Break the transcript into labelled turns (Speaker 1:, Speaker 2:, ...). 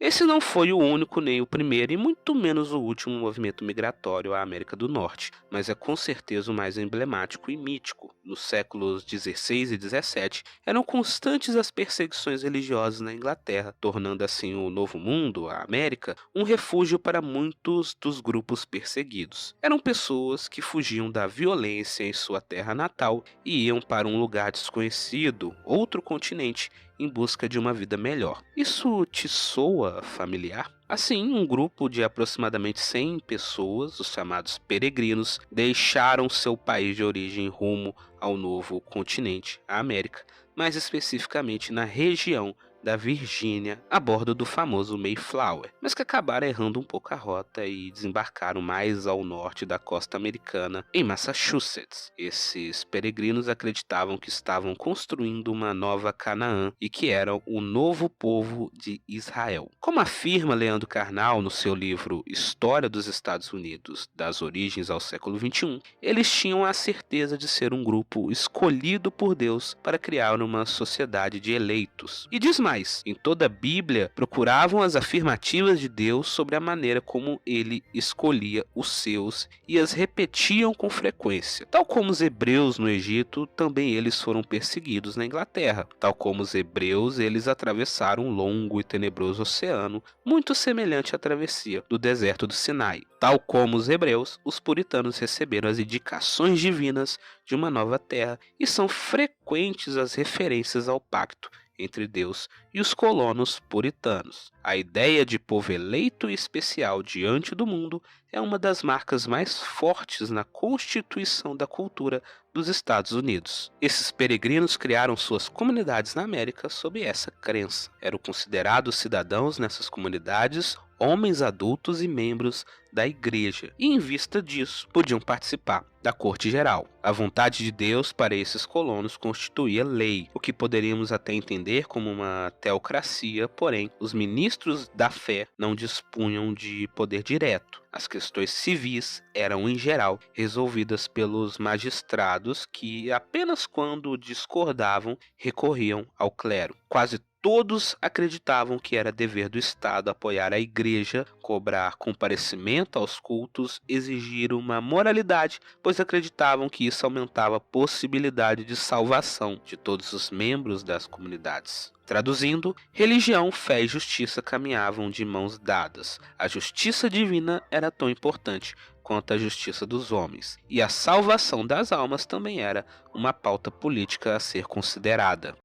Speaker 1: Esse não foi o único nem o primeiro e muito menos o último movimento migratório à América do Norte, mas é com certeza o mais emblemático e mítico. Nos séculos XVI e XVII, eram constantes as perseguições religiosas na Inglaterra, tornando assim o Novo Mundo, a América, um refúgio para muitos dos grupos perseguidos. Eram pessoas que fugiam da violência em sua terra natal e iam para um lugar desconhecido, outro continente, em busca de uma vida melhor. Isso te soa familiar? Assim, um grupo de aproximadamente 100 pessoas, os chamados peregrinos, deixaram seu país de origem rumo ao novo continente, a América, mais especificamente na região da Virgínia, a bordo do famoso Mayflower, mas que acabaram errando um pouco a rota e desembarcaram mais ao norte da costa americana, em Massachusetts. Esses peregrinos acreditavam que estavam construindo uma nova Canaã e que eram o novo povo de Israel. Como afirma Leandro Carnal no seu livro História dos Estados Unidos, das origens ao século XXI, eles tinham a certeza de ser um grupo escolhido por Deus para criar uma sociedade de eleitos. E diz mais, em toda a Bíblia procuravam as afirmativas de Deus sobre a maneira como ele escolhia os seus e as repetiam com frequência. Tal como os hebreus no Egito, também eles foram perseguidos na Inglaterra. Tal como os hebreus, eles atravessaram um longo e tenebroso oceano, muito semelhante à travessia do deserto do Sinai. Tal como os hebreus, os puritanos receberam as indicações divinas de uma nova terra e são frequentes as referências ao pacto entre Deus e os colonos puritanos. A ideia de povo eleito e especial diante do mundo é uma das marcas mais fortes na constituição da cultura dos Estados Unidos. Esses peregrinos criaram suas comunidades na América sob essa crença. Eram considerados cidadãos nessas comunidades, homens adultos e membros da igreja, e em vista disso, podiam participar da corte geral. A vontade de Deus para esses colonos constituía lei, o que poderíamos até entender como uma teocracia, porém, os ministros da fé não dispunham de poder direto. As questões civis eram, em geral, resolvidas pelos magistrados que, apenas quando discordavam, recorriam ao clero. Quase todos acreditavam que era dever do Estado apoiar a igreja, cobrar comparecimento aos cultos, exigir uma moralidade, pois acreditavam que isso aumentava a possibilidade de salvação de todos os membros das comunidades. Traduzindo, religião, fé e justiça caminhavam de mãos dadas. A justiça divina era tão importante quanto a justiça dos homens, e a salvação das almas também era uma pauta política a ser considerada.